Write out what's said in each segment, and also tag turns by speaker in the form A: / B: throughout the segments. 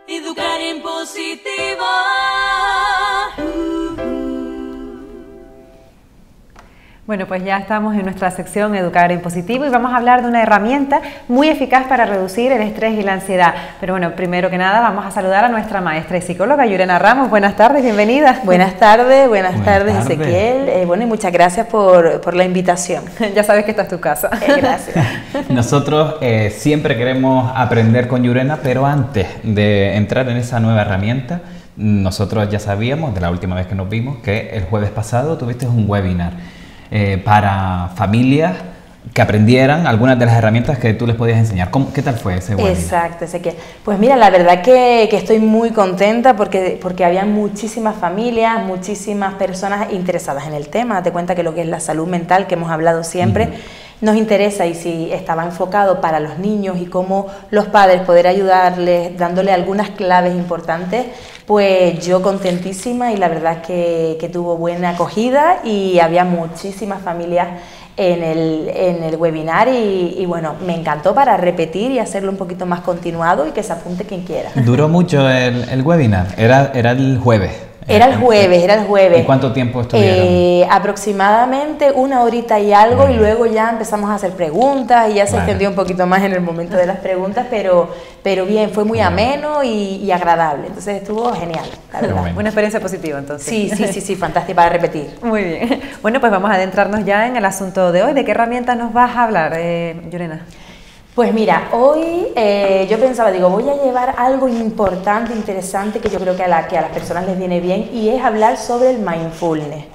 A: Educar en positivo.
B: Bueno, pues ya estamos en nuestra sección Educar en Positivo y vamos a hablar de una herramienta muy eficaz para reducir el estrés y la ansiedad. Pero bueno, primero que nada vamos a saludar a nuestra maestra y psicóloga, Llurena Ramos. Buenas tardes, bienvenida.
C: Buenas tardes, Ezequiel. Bueno, y muchas gracias por la invitación.
B: Ya sabes que esta es tu casa.
C: Gracias.
D: Nosotros siempre queremos aprender con Llurena, pero antes de entrar en esa nueva herramienta, nosotros ya sabíamos, de la última vez que nos vimos, que el jueves pasado tuviste un webinar para familias que aprendieran algunas de las herramientas que tú les podías enseñar. ¿Qué tal fue ese webinar?
C: Exacto, Ezequiel. Pues mira, la verdad que estoy muy contenta porque había muchísimas familias, muchísimas personas interesadas en el tema. Date cuenta que lo que es la salud mental, que hemos hablado siempre, nos interesa, y si estaba enfocado para los niños y cómo los padres poder ayudarles, dándole algunas claves importantes, pues yo contentísima, y la verdad que tuvo buena acogida y había muchísimas familias en el webinar y bueno, me encantó para repetir y hacerlo un poquito más continuado y que se apunte quien quiera.
D: ¿Duró mucho el webinar? Era el jueves.
C: Era el jueves.
D: ¿Y cuánto tiempo estuvieron?
C: Aproximadamente 1 horita y algo, y luego ya empezamos a hacer preguntas y ya se extendió un poquito más en el momento de las preguntas, pero bien, fue muy ameno y agradable, entonces estuvo genial, la verdad.
B: Bueno. Una experiencia positiva entonces.
C: Sí, fantástica para repetir.
B: Muy bien. Bueno, pues vamos a adentrarnos ya en el asunto de hoy. ¿De qué herramientas nos vas a hablar, Llurena?
C: Pues mira, hoy yo pensaba, voy a llevar algo importante, interesante, que yo creo que a las personas les viene bien, y es hablar sobre el mindfulness.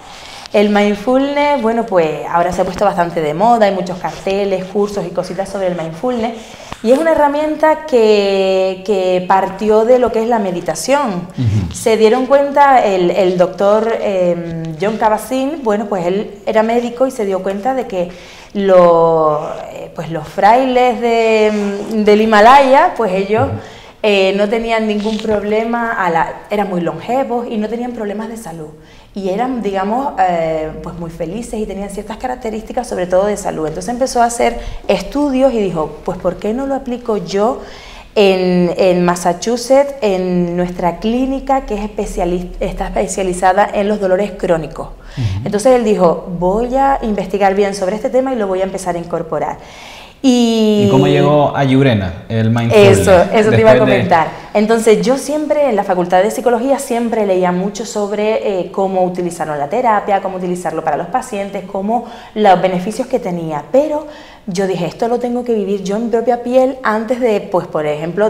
C: El mindfulness, bueno, pues ahora se ha puesto bastante de moda, hay muchos carteles, cursos y cositas sobre el mindfulness, y es una herramienta que partió de lo que es la meditación. Se dieron cuenta, el doctor Jon Kabat-Zinn, bueno, pues él era médico y se dio cuenta de que los frailes del Himalaya, pues ellos no tenían ningún problema, eran muy longevos y no tenían problemas de salud. Y eran, digamos, pues muy felices y tenían ciertas características, sobre todo de salud. Entonces empezó a hacer estudios y dijo, pues ¿por qué no lo aplico yo en Massachusetts, en nuestra clínica que está especializada en los dolores crónicos? Entonces él dijo, voy a investigar bien sobre este tema y lo voy a empezar a incorporar. ¿Y
D: cómo llegó a Llurena el mindfulness?
C: Eso te iba a comentar. Entonces yo siempre en la Facultad de Psicología siempre leía mucho sobre cómo utilizarlo en la terapia, cómo utilizarlo para los pacientes, cómo los beneficios que tenía, pero yo dije, esto lo tengo que vivir yo en mi propia piel antes de, pues por ejemplo,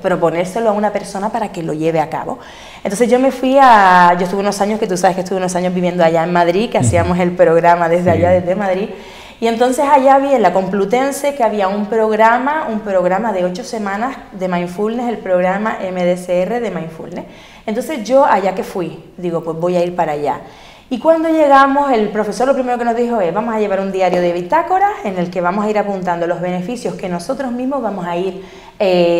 C: proponérselo a una persona para que lo lleve a cabo. Entonces yo me fui yo estuve unos años, que tú sabes que estuve unos años viviendo allá en Madrid, que hacíamos el programa desde allá, desde Madrid. Y entonces allá vi en la Complutense que había un programa de 8 semanas de mindfulness, el programa MDCR de mindfulness. Entonces yo allá que fui, digo, pues voy a ir para allá. Y cuando llegamos, el profesor lo primero que nos dijo es, vamos a llevar un diario de bitácora en el que vamos a ir apuntando los beneficios que nosotros mismos vamos a ir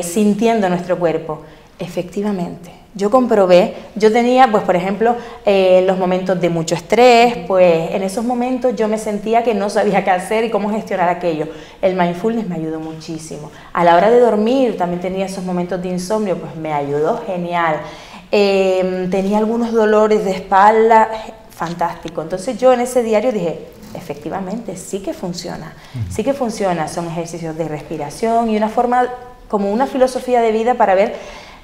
C: sintiendo en nuestro cuerpo. Efectivamente. Yo comprobé, yo tenía, pues por ejemplo, los momentos de mucho estrés, pues en esos momentos yo me sentía que no sabía qué hacer y cómo gestionar aquello. El mindfulness me ayudó muchísimo. A la hora de dormir también tenía esos momentos de insomnio, pues me ayudó genial. Tenía algunos dolores de espalda, fantástico. Entonces yo en ese diario dije, efectivamente, sí que funciona, son ejercicios de respiración y una forma, como una filosofía de vida para ver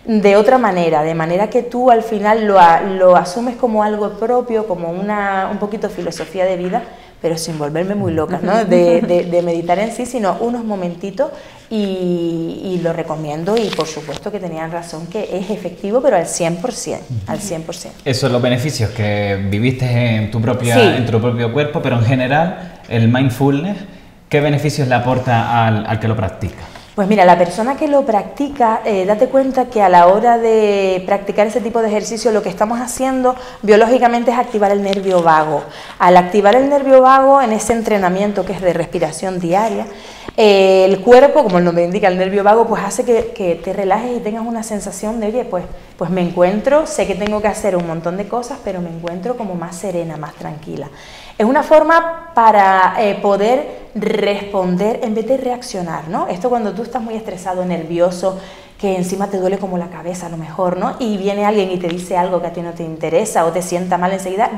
C: de otra manera, de manera que tú al final lo asumes como algo propio, como un poquito filosofía de vida, pero sin volverme muy loca, ¿no? de meditar en sí, sino unos momentitos, y lo recomiendo, y por supuesto que tenían razón, que es efectivo, pero al 100%, al 100%.
D: Esos son los beneficios que viviste en tu propio cuerpo, pero en general, el mindfulness, ¿qué beneficios le aporta al que lo practica?
C: Pues mira, la persona que lo practica, date cuenta que a la hora de practicar ese tipo de ejercicio lo que estamos haciendo biológicamente es activar el nervio vago. Al activar el nervio vago en ese entrenamiento que es de respiración diaria, El cuerpo, como el nombre indica, el nervio vago, pues hace que te relajes y tengas una sensación de, oye, pues me encuentro, sé que tengo que hacer un montón de cosas, pero me encuentro como más serena, más tranquila. Es una forma para poder responder en vez de reaccionar, ¿no? Esto cuando tú estás muy estresado, nervioso, que encima te duele como la cabeza a lo mejor, ¿no? Y viene alguien y te dice algo que a ti no te interesa o te sienta mal enseguida,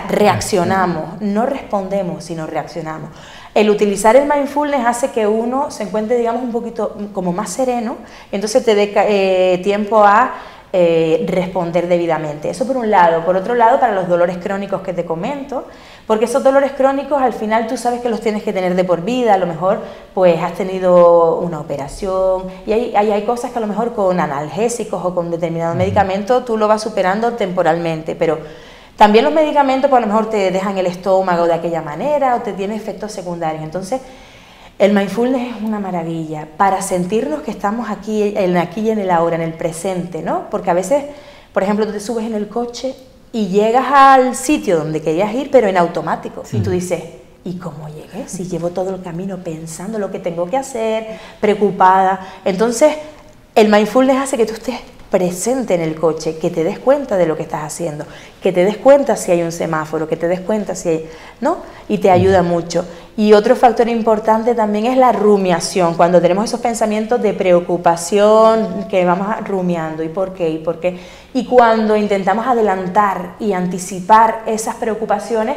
C: reaccionamos, no respondemos, sino reaccionamos. El utilizar el mindfulness hace que uno se encuentre, digamos, un poquito como más sereno, y entonces te dé tiempo a responder debidamente. Eso por un lado. Por otro lado, para los dolores crónicos que te comento, porque esos dolores crónicos al final tú sabes que los tienes que tener de por vida, a lo mejor pues has tenido una operación y hay cosas que a lo mejor con analgésicos o con determinado medicamento tú lo vas superando temporalmente, pero también los medicamentos pues a lo mejor te dejan el estómago de aquella manera o te tienen efectos secundarios. Entonces el mindfulness es una maravilla para sentirnos que estamos aquí y en el ahora, en el presente, ¿no? Porque a veces, por ejemplo, tú te subes en el coche y llegas al sitio donde querías ir, pero en automático. Sí. Y tú dices, ¿y cómo llegué? Si llevo todo el camino pensando lo que tengo que hacer, preocupada. Entonces, el mindfulness hace que tú estés presente en el coche, que te des cuenta de lo que estás haciendo, que te des cuenta si hay un semáforo, que te des cuenta si hay, ¿no? Y te ayuda mucho. Y otro factor importante también es la rumiación, cuando tenemos esos pensamientos de preocupación que vamos rumiando, ¿y por qué? ¿Y por qué? Y cuando intentamos adelantar y anticipar esas preocupaciones,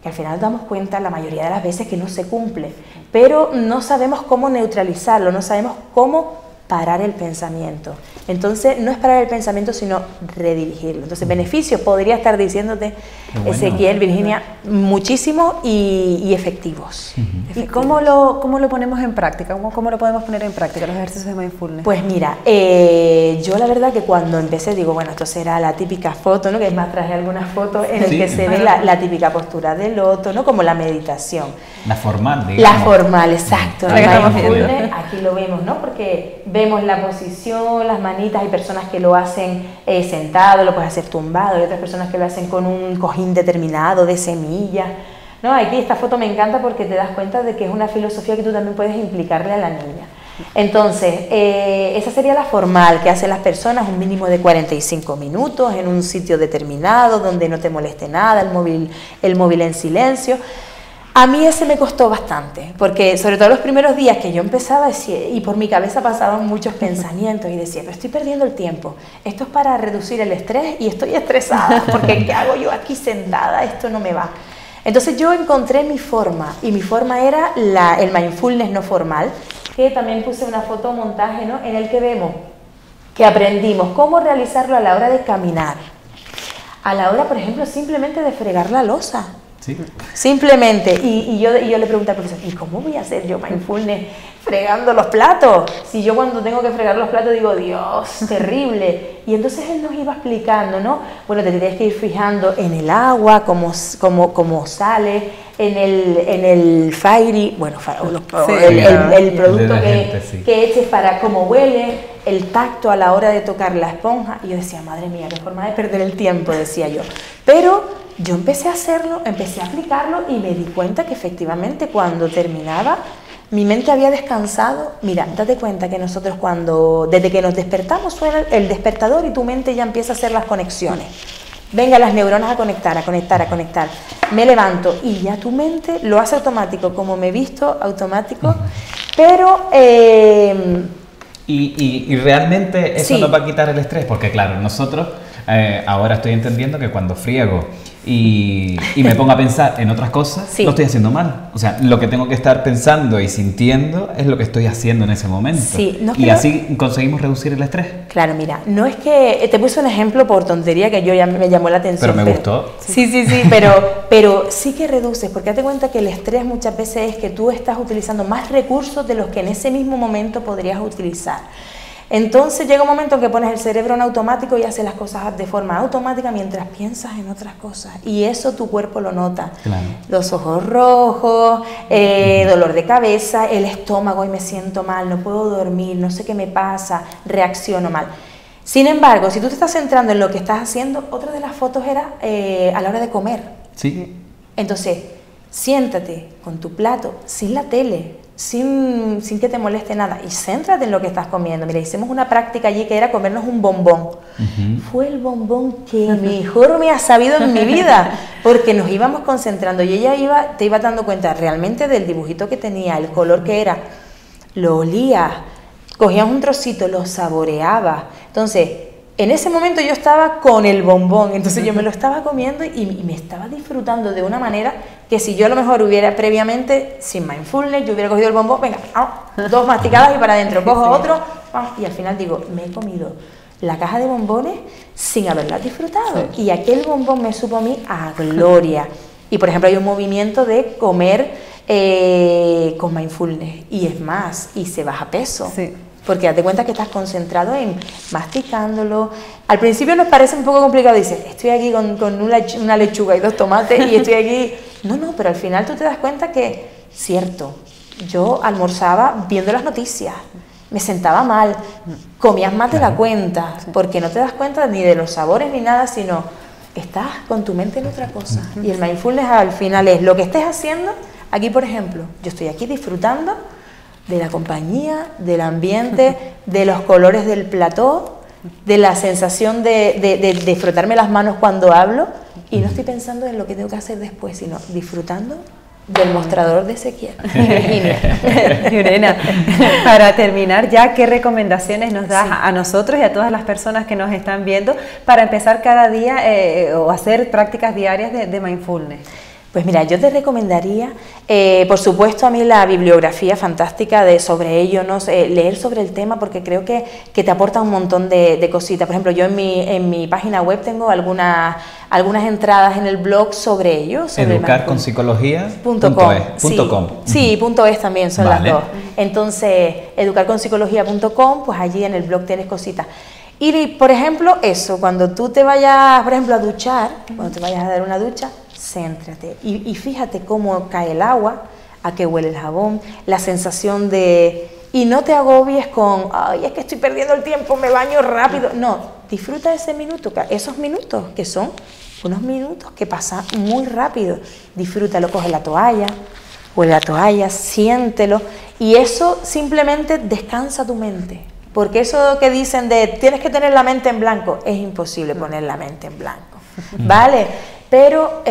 C: que al final nos damos cuenta la mayoría de las veces que no se cumple, pero no sabemos cómo neutralizarlo, no sabemos cómo parar el pensamiento. Entonces, no es parar el pensamiento, sino redirigirlo. Entonces, beneficios podría estar diciéndote, bueno, Ezequiel, Virginia, muchísimos y efectivos.
B: ¿Y cómo lo ponemos en práctica? ¿Cómo lo podemos poner en práctica, los ejercicios de mindfulness?
C: Pues mira, yo la verdad que cuando empecé digo, bueno, esto será la típica foto, ¿no? Que es más, traje algunas fotos en el que se ve la típica postura del loto, ¿no? Como la meditación.
D: La formal, digamos.
C: La formal, exacto. Aquí lo vemos, ¿no? Porque vemos la posición, las manitas, hay personas que lo hacen sentado, lo puedes hacer tumbado, hay otras personas que lo hacen con un cojín determinado de semillas, ¿no? Aquí esta foto me encanta porque te das cuenta de que es una filosofía que tú también puedes implicarle a la niña. Entonces, esa sería la formal que hacen las personas, un mínimo de 45 minutos en un sitio determinado donde no te moleste nada, el móvil en silencio. A mí ese me costó bastante, porque sobre todo los primeros días que yo empezaba y por mi cabeza pasaban muchos pensamientos y decía, pero estoy perdiendo el tiempo, esto es para reducir el estrés y estoy estresada, porque ¿qué hago yo aquí sentada? Esto no me va. Entonces yo encontré mi forma, y mi forma era el mindfulness no formal, que también puse una fotomontaje, ¿no? En el que vemos que aprendimos cómo realizarlo a la hora de caminar, a la hora, por ejemplo, simplemente de fregar la loza. Sí. Simplemente, y yo le pregunté al profesor, ¿y cómo voy a hacer yo mindfulness fregando los platos? Si yo cuando tengo que fregar los platos digo, Dios, terrible. Y entonces él nos iba explicando, ¿no? Bueno, te tienes que ir fijando en el agua, cómo sale, en el fairy, bueno, el producto que eches para cómo huele, el tacto a la hora de tocar la esponja. Y yo decía, madre mía, qué forma de perder el tiempo, decía yo. Pero yo empecé a hacerlo, empecé a aplicarlo y me di cuenta que efectivamente cuando terminaba mi mente había descansado. Mira, date cuenta que nosotros desde que nos despertamos suena el despertador y tu mente ya empieza a hacer las conexiones. Venga, las neuronas a conectar. Me levanto y ya tu mente lo hace automático, como me he visto, automático, pero...
D: Y realmente eso nos va a quitar el estrés, porque claro, nosotros ahora estoy entendiendo que cuando friego y me pongo a pensar en otras cosas, lo estoy haciendo mal. O sea, lo que tengo que estar pensando y sintiendo es lo que estoy haciendo en ese momento. Sí, no es que y así conseguimos reducir el estrés.
C: Claro, mira, no es que... Te puse un ejemplo por tontería que me llamó la atención.
D: Pero me gustó.
C: Sí, pero sí que reduces, porque date cuenta que el estrés muchas veces es que tú estás utilizando más recursos de los que en ese mismo momento podrías utilizar. Entonces llega un momento en que pones el cerebro en automático y haces las cosas de forma automática mientras piensas en otras cosas, y eso tu cuerpo lo nota. Claro. Los ojos rojos, dolor de cabeza, el estómago, y me siento mal, no puedo dormir, no sé qué me pasa, reacciono mal. Sin embargo, si tú te estás centrando en lo que estás haciendo, otra de las fotos era a la hora de comer.
D: Sí.
C: Entonces, siéntate con tu plato, sin la tele, sin que te moleste nada y céntrate en lo que estás comiendo. Mira, hicimos una práctica allí que era comernos un bombón. Fue el bombón que mejor me ha sabido en mi vida, porque nos íbamos concentrando y ella te iba dando cuenta realmente del dibujito que tenía, el color que era, lo olías, cogías un trocito, lo saboreabas. Entonces, en ese momento yo estaba con el bombón, entonces yo me lo estaba comiendo y me estaba disfrutando de una manera que si yo a lo mejor hubiera previamente, sin mindfulness, yo hubiera cogido el bombón, venga, 2 masticadas y para adentro, cojo otro, y al final digo, me he comido la caja de bombones sin haberla disfrutado. Y aquel bombón me supo a mí a gloria. Y por ejemplo hay un movimiento de comer con mindfulness, y es más, y se baja peso. Sí. Porque date cuenta que estás concentrado en masticándolo. Al principio nos parece un poco complicado, dices, estoy aquí con una lechuga y 2 tomates y estoy aquí... No, pero al final tú te das cuenta que, cierto, yo almorzaba viendo las noticias, me sentaba mal, comías más de la cuenta, porque no te das cuenta ni de los sabores ni nada, sino estás con tu mente en otra cosa. Y el mindfulness al final es lo que estés haciendo. Aquí, por ejemplo, yo estoy aquí disfrutando de la compañía, del ambiente, de los colores del plató, de la sensación de frotarme las manos cuando hablo, y no estoy pensando en lo que tengo que hacer después, sino disfrutando del mostrador de Ezequiel.
B: Llurena, para terminar ya, ¿qué recomendaciones nos das a nosotros y a todas las personas que nos están viendo para empezar cada día o hacer prácticas diarias de mindfulness?
C: Pues mira, yo te recomendaría, por supuesto, a mí la bibliografía fantástica sobre ello, ¿no? Leer sobre el tema, porque creo que te aporta un montón de cositas. Por ejemplo, yo en mi página web tengo algunas entradas en el blog sobre ello. Sobre
D: educarconpsicología.com.
C: Sí, .es también son las dos. Entonces, educarconpsicología.com, pues allí en el blog tienes cositas. Y, por ejemplo, eso, cuando tú te vayas, por ejemplo, a duchar, cuando te vayas a dar una ducha, céntrate y fíjate cómo cae el agua, a qué huele el jabón, la sensación de... Y no te agobies con, ay, es que estoy perdiendo el tiempo, me baño rápido. No, disfruta ese minuto, esos minutos que son unos minutos que pasan muy rápido. Disfrútalo, coge la toalla, huele la toalla, siéntelo, y eso simplemente descansa tu mente. Porque eso que dicen de tienes que tener la mente en blanco, es imposible poner la mente en blanco, ¿vale? Pero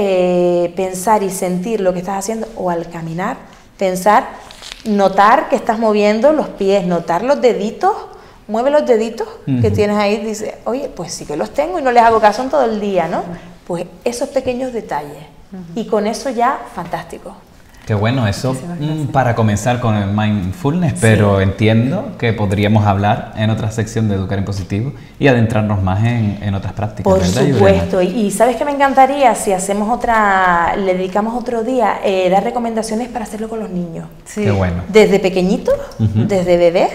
C: pensar y sentir lo que estás haciendo, o al caminar, pensar, notar que estás moviendo los pies, notar los deditos, mueve los deditos que tienes ahí, dice, oye, pues sí que los tengo y no les hago caso en todo el día, ¿no? Pues esos pequeños detalles, y con eso ya, fantástico.
D: Qué bueno, eso para comenzar con el mindfulness, pero entiendo que podríamos hablar en otra sección de Educar en Positivo y adentrarnos más en otras prácticas.
C: Por supuesto, y sabes que me encantaría, si hacemos le dedicamos otro día, dar recomendaciones para hacerlo con los niños.
D: Sí. Qué bueno.
C: Desde pequeñitos, desde bebés,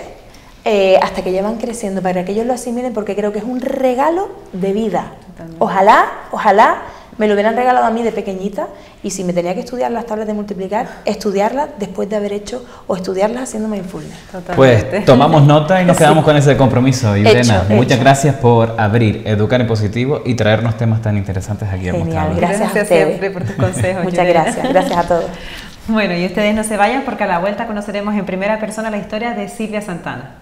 C: hasta que ya van creciendo, para que ellos lo asimilen, porque creo que es un regalo de vida. Ojalá me lo hubieran regalado a mí de pequeñita, y si me tenía que estudiar las tablas de multiplicar, estudiarlas después de haber hecho, o estudiarlas haciendo mindfulness.
D: Pues tomamos nota y nos quedamos con ese compromiso. Llurena, muchas gracias por abrir Educar en Positivo y traernos temas tan interesantes aquí a mostrarlos.
C: Gracias a
B: siempre por tus consejos.
C: Muchas gracias a todos.
B: Bueno, y ustedes no se vayan, porque a la vuelta conoceremos en primera persona la historia de Silvia Santana.